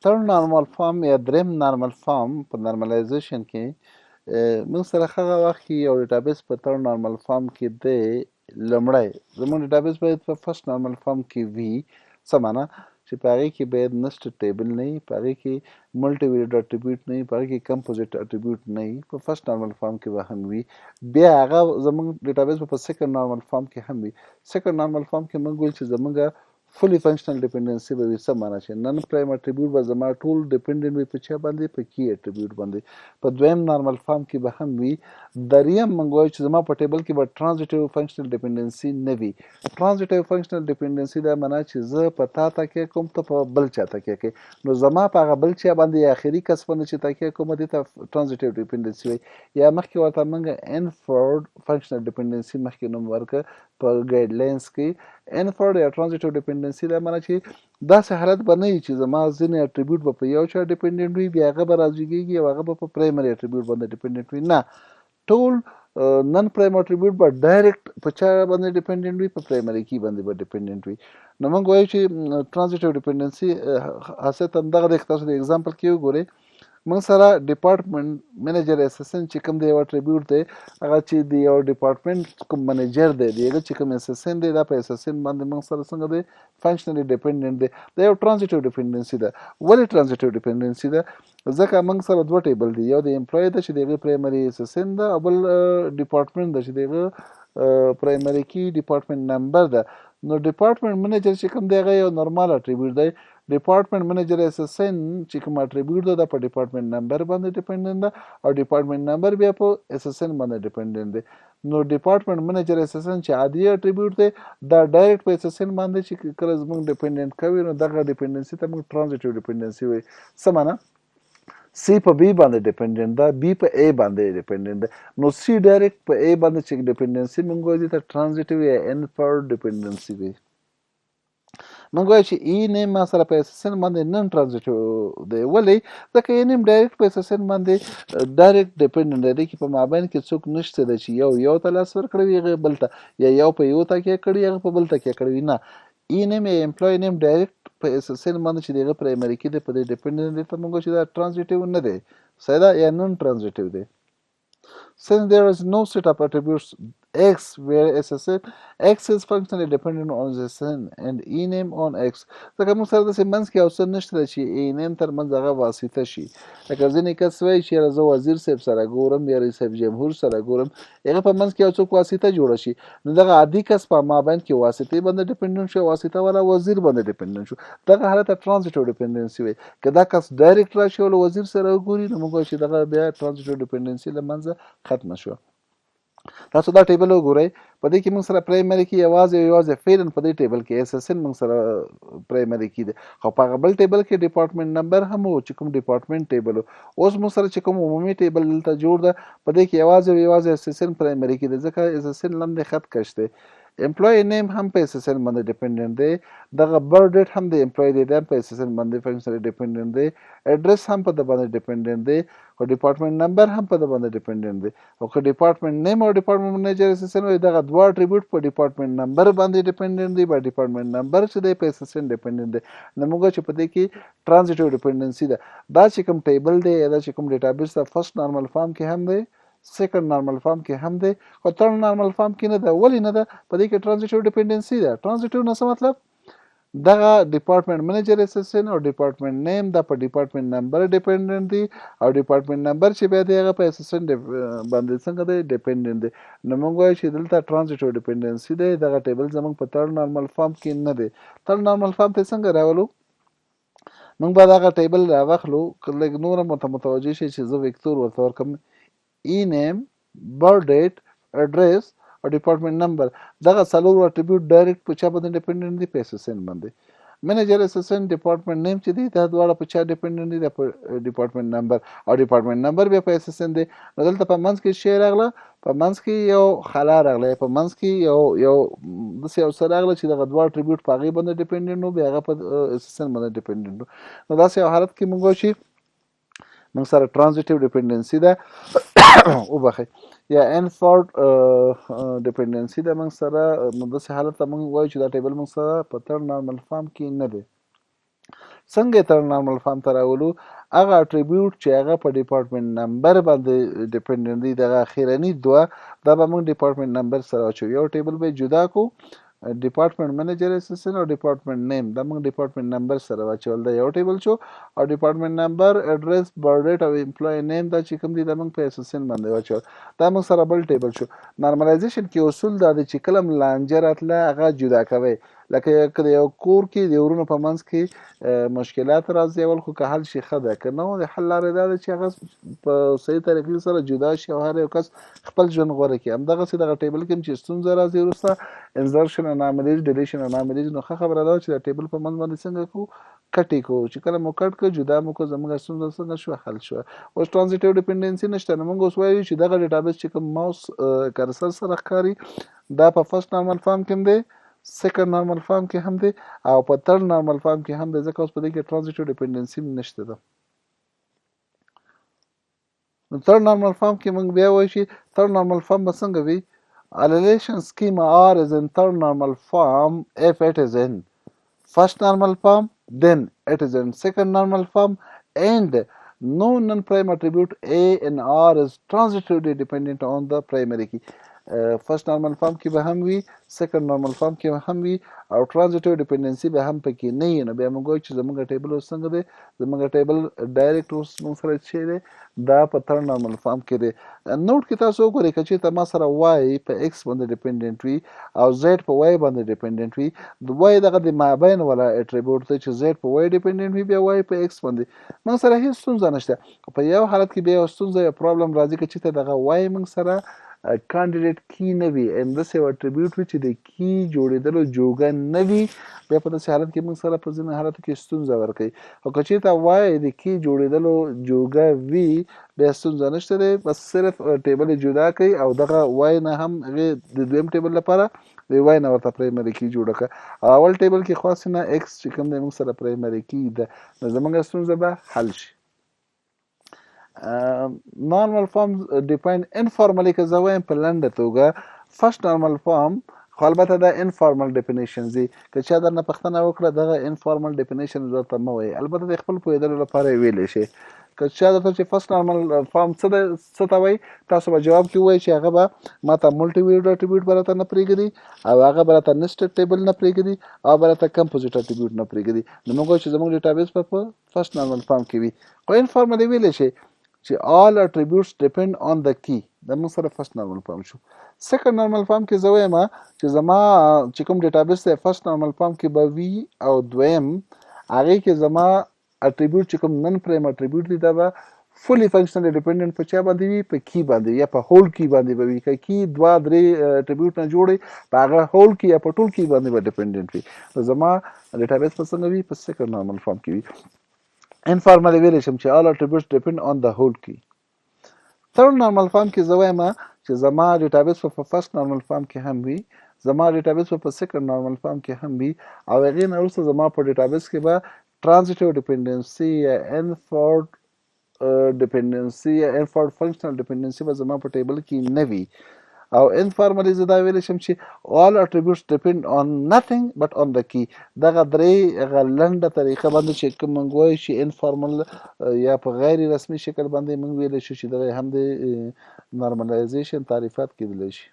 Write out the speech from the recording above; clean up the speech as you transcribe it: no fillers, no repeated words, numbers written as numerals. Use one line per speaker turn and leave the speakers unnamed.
third normal form یا دریم normal form په normalization کې موږ سره هغه وخت کې یو ډیټابیس په third normal form کې دی لومړی زموږ ډیټابیس باید په first normal form کې وي څه معنا چې په هغې کې باید nested table نه وي په هغې کې ملټي ویلیډ اټریبیوټ نه وي په هغې کې کمپوزیټ اټریبیوټ نه وي په فرست نارمل فارم کې به هم وي بیا هغه زموږ ډیټابیس په سیکنډ نارمل فارم کې هم وي سیکنډ نارمل فارم کې موږ ویل چې زموږ فلی فنکشنل ډیپندنسي به وي څه معنا چې نن پرایم اټریبیوټ به زما ټول ډیپندنټ وي په چا باندې په کی اټریبیوټ باندې په دویم نارمل فارم کې به هم وي دریم موږ وایو چې زما په ټیبل کې به ټرانزټیو فنکشنل ډیپندنسي نه وي ټرانزټیو فنکشنل ډیپندنسي دا معنا چې زه په تا تکیه کوم ته په بل چا تکیه کوي نو زما په هغه بل چا باندې آخري کس باندې چې تکیه کوم دې ته ټرانزټیو ډیپندنسي وي یا مخکې ورته موږ انفورد فنکشنل ډیپندنسي مخکې نوم ورکړه په ګایډ لاینز کې انفورد یا ټرانزټیو ډیپندنسي دا معنا چې داسې حالت به نه وي چې زما ځینې اټریبیوټ به په یو چا ډیپندنټ وي بیا هغه به راجګېږي او هغه به په پرایمري اټریبیوټ باندې ډیپندنټ وي نه ټول نن پرایم اټریبیوټ به ډایرکټ په چا باندې ډیپندنټ وي په پرایمري کی باندې به ډیپندنټ وي نو موږ وایو چې ټرانزټیو ډیپندنسي حاصل همدغه دی تاسو د اگزامپل کې وګورئ موږ سره ډپارټمنټ منیجر اسسن چې کوم دی یو اټریبیوټ دی هغه چې د یو ډپارټمنټ کوم منیجر دی د هغه چې کوم اسسن دی دا په اسسن باندې موږ سره څنګه دی فنکشنلی ډیپندنت دی دا یو ټرانزټیو ډیپندنسي ده ولې ټرانزټیو ډیپندنسي ده ځکه موږ سره دوه ټیبل دی یو د امپلوی ده چې د هغې پرایمري اسسن ده او بل ډپارټمنټ ده چې د هغه پرایمري کی ډپارټمنټ نمبر ده نو ډپارټمنټ منیجر چې کوم دی هغه یو نورمال اټریبیوټ دی ډپارټمنټ منیجر اسسن چې کوم اټریبیوټ ده په ډپارټمنټ نمبر باندې ډیپندنت ده او ډپارټمنټ نمبر بیا په اسسن باندې ډیپندنت دی نو ډپارټمنټ منیجر اسسن چې عادي اټریبیوټ دی دا ډایرکټ په اسسن باندې چې کله زموږ ډیپندنت کوي نو دغه ډیپندنسي ته موږ ټرانزټیو ډیپندنسي وایي څه معنا سی په بی باندې ډیپندنت ده بی په ای باندې ډیپندنت ده نو سی ډایرکټ په ای باندې چې ډیپندنسي موږ وایو ته ټرانزټیو یا انفورد ډیپندنسي وایي موږ وایو چې ای نیم ما سره په اسسن باندې نن ټرانزټیو دی ولې ځکه ای نیم ډایرکټ په اسسن باندې ډایرکټ ډیپندنت دی چې په مابین کې څوک نشته دی چې یو ته لاس ورکړی وي هغه بل ته یا یو په یو تکیه کړي هغه په بل تکیه کړی وي نه ای نیم یا امپلوی نیم ډایرکټ په اسسن باندې چې دغه پرایمري کې دی په دې ډیپندنت دی ته موږ چې دا ټرانزټیو نه دی ساده یا نن ټرانزټیو دی since there is no set of attributes x where x is functionally dependent on SSN and ename on x ځکه موږ سره داسې منځ کې یو څه نشته چې ename تر منځ هغه واسطه شي لکه ځینې کس وایي چې زه وزیر صاحب سره ګورم یا رئیس جمهور سره ګورم هغه په منځ کې یو څوک واسطه جوړه شي نو دغه عادي کس په مابین کې واسطې باندې ډیپندنت شو واسطه والا وزیر باندې ډیپندنت شو دغه حالت ټرانزټیو ډیپندنسي وي که دا کس ډایرکټ راشي او وزیر سره وګوري نو موږ چې دغه بیا ټرانزټیو ډیپندنسي له منځه ختمه شو تاسو دا ټیبل وګورئ په دې کې موږ سره پرایمري کې یوازې فعلا په دې ټیبل کې اسسن موږ سره پرایمري کې دی خو په هغه بل ټیبل کې ډپارټمنټ نمبر هم و چې کوم ډپارټمنټ ټیبل اوس موږ سره چې کوم عمومي ټیبل دلته جوړ ده په دې کې یوازې اسسن پرایمري کې دی ځکه اسسن لاندې خط کش دی امپلوی نیم هم په اسسن باندې ډیپندنت دی دغه برث ډیټ هم د امپلوی دی دا په اسسن باندې فنکشنلی ډیپندنت دی اډرس هم په د باندې ډیپندنت دی او ډپارټمنټ نمبر هم په د باندې ډیپندنت دی او که ډپارټمنټ نیم او ډپارټمنټ منیجر اسسن وي دغه دوه اټریبیوټ په ډپارټمنټ نمبر باندې ډیپندنت دی په ډپارټمنټ نمبر چې دی په اسسن ډیپندنت دی نو موږ چې په دې کې ټرانزټیو ډیپندنسي ده دا چې کوم ټیبل دی دا چې کوم ډیټابیس ده فرست نارمل فارم کې هم دی سیکنډ نارمل فارم کې هم دی خو تھرډ نارمل فارم کې نه ده ولې نه ده په دې کې ټرانزټیو ډیپندنسي ده ټرانزټیو نه څه مطلب دغه ډپارټمنټ منیجر اسسن او ډپارټمنټ نیم دا په ډپارټمنټ نمبر ډیپندنت دی او ډپارټمنټ نمبر چې بیا دی هغه په اسسن باندې څنګه دی ډیپندنت دی نو موږ وایو چې دلته ټرانزټیو ډیپندنسي دی دغه ټیبل زموږ په تھرډ نارمل فارم کې نه دی تھرډ نارمل فارم ته څنګه راولو موږ به دغه ټیبل راواخلو لږ نور متوجه شي چې زه وکتور ورته ورکړم ای نیم برث ډیټ اډرس او ډپارټمنټ نمبر دغه څلور اټریبیوټ ډایرکټ په چا باندې ډیپندنت دي په اسسن باندې منیجر اسسن ډپارټمنټ نیم چې دی دا دواړه په چا ډیپندنت دي په ډپارټمنټ نمبر او ډپارټمنټ نمبر بیا په اسسن دی نو دلته په منځ کې شی راغله په منځ کې یو خلا راغله په منځ کې یو داسې یو څه راغله چې دغه دوه اټریبیوټ په هغې باندې ډیپندنت و بیا هغه په اسسن باندې ډیپندنت و نو داسې یو حالت کې موږ وایو چې موږ سره ټرانزټیو ډیپندنسي ده وبخئ یا انفورد ډیپندنسي ده موږ سره نو داسې حالت ته موږ وایو چې دا ټیبل موږ سره په تھرډ نارمل فارم کې نه دی څنګه تر نارمل فارم ته راولو هغه اټریبیوټ چې هغه په ډپارټمنټ نمبر باندې ډیپندنت دي دغه اخیرني دوه دا به موږ ډپارټمنټ نمبر سره اچو یو ټیبل به جدا کو ډپارټمنټ منیجر اسسن او ډپارټمنټ نیم دا موږ ډپارټمنټ نمبر سره واچول دا یو ټیبل شو او ډپارټمنټ نمبر اډرس برث ډیټ او امپلوي نیم دا چې کوم دي دا موږ په اسسن باندې واچول دا موږ سره بل ټیبل شو نارملایزیشن کې اصول دا دی چې کله لانجه راتله هغه جدا کوي لکه که د یو کور کې د ورونو په منځ کې مشکلات راځي اول خو که حل شي ښه ده که نه د حل لارې دا ده چې هغه په صحیح طریقې سره جدا شي او هر یو کس خپل ژوند غوره کړي همدغسې دغه ټیبل کې هم چې ستونزه راځي وروسته انزرشن اناملیز ډیلیشن اناملیز نو ښه خبره ده چې د ټیبل په منځ باندې څنګه کوو کټ یې کوو چې کله مو کټ کړو جدا مو کړو زموږ ستونزه څنګه شوه حل شوه اوس ټرانزیټیو ډیپنډنسي نشته نو موږ اوس وایو چې دغه ډیټابیس چې کوم ماوس کرسر سره ښکاري دا په فرست نارمل فارم کې هم دی سیکنډ نارمل فارم کې هم دی او په تھرډ نارمل فارم کې هم دی ځکه اوس په دې کې ټرانزیټیو ډیپنډنسي نشته ده نو تھرډ نارمل فارم کې موږ بیا وایو چې تھرډ نارمل فارم به څنګه وي A relation schema R is in third normal form if it is in first normal form, then it is in second normal form, and no non-prime attribute A in R is transitively dependent on the primary key. فرست نارمل فارم کې به هم وي سیکنډ نارمل فارم کې به هم وي او ټرانزیټیو ډیپندنسي به هم پکې نه وي نو بیا موږ وایو چې زموږ ټیبل اوس څنګه دی زموږ ټیبل ډایرکټ اوس موږ سره چې دی دا په تھرډ نارمل فارم کې دی نوټ کې تاسو وګورئ که چېرته ما سره وای په ایکس باندې ډیپندنټ وي او زیډ په وای باندې ډیپندنټ وي د وای دغه د مابین والا اټریبیوټ دی چې زیډ په وای ډیپندنټ وي بیا وای په ایکس باندې موږ سره هیڅ ستونزه نشته په یو حالت کې بیا یو ستونزه یا پرابلم راځي که چېرته دغه وای موږ سره کاندیډیټ کی نه وي همداسې یو اټریبیوټ وي چې د کی جوړېدلو جوګه نه وي بیا په داسې حالت کې موږ سره په ځینو حالتو کې ستونزه ورکوي او که چېرته وای د کی جوړېدلو جوګه وي بیا ستونزه نشته دی بس صرف ټیبل یې جدا کوي او دغه وای نه هم هغې د دویم ټیبل لپاره د وای نه ورته پرایمري کی جوړه کړه او اول ټیبل کې خاص نه ایکس چې کوم دی موږ سره پرایمري کی ده نو زموږ ستونزه به حل شي normal forms define informally که زه وایم په لنډه توګه first normal form خو البته دا انفارمل ډیفینیشنز دي که چا درنه پوښتنه وکړه دغه انفارمل ډیفینیشنز ورته مه وایي البته د خپل پوهېدلو لپاره یې ویلی شي که چا درته چې فرست نارمل فارم څه ته وایي تاسو به جواب کې ووایئ چې هغه به ما ته ملټي ویډ اټریبیوټ به راته نه پرېږدي او هغه به راته نسټډ ټیبل نه پرېږدي او به راته کمپوزیټ اټریبیوټ نه پرېږدي نو موږ وایو چې زموږ ډیټابیس به په فرست نارمل فارم کې وي خو انفارمل یې ویلی شي چې all attributes depend on the key دا موږ سره فرست نارمل فارم شو سیکنډ نارمل فارم کې زه وایم چې زما چې کوم ډیټابیس دی فرست نارمل فارم کې به وي او دویم هغې کې زما اټریبیوټ چې کوم نن پرایم اټریبیوټ دی دا به فولي فنکشنل ډیپندنټ په چا باندې وي په کی باندې یا په هول کی باندې به وي که کی دوه درې اټریبیوټ نه جوړي په هغه هول کی یا په ټول کی باندې به ډیپندنټ وي زما ډیټابیس په څنګه وي په سیکنډ نارمل فارم کې وي انفارمل ویلی شم چې all attributes depend on the whole key third normal form کې زه وایم چې زما ډیټابیس په فرست نارمل فارم کې هم وي زما ډیټابیس په سیکنډ نارمل فارم کې هم وي او هغې نه وروسته زما په ډیټابیس کې به ټرانزیټیو ډیپنډنسي یا انفورډ ډیپنډنسي یا انفورډ فنکشنل ډیپنډنسي به زما په ټیبل کې نه وي او انفارملی زه دا ویلی شم چې all attributes depend on nothing but on the key دغه درې هغه لنډه طریقه باندې چې کوم موږ وایو چې انفارمل یا په غیر رسمي شکل باندې موږ ویلی شو چې دغه هم د نارملایزیشن تعریفات کیدلی شي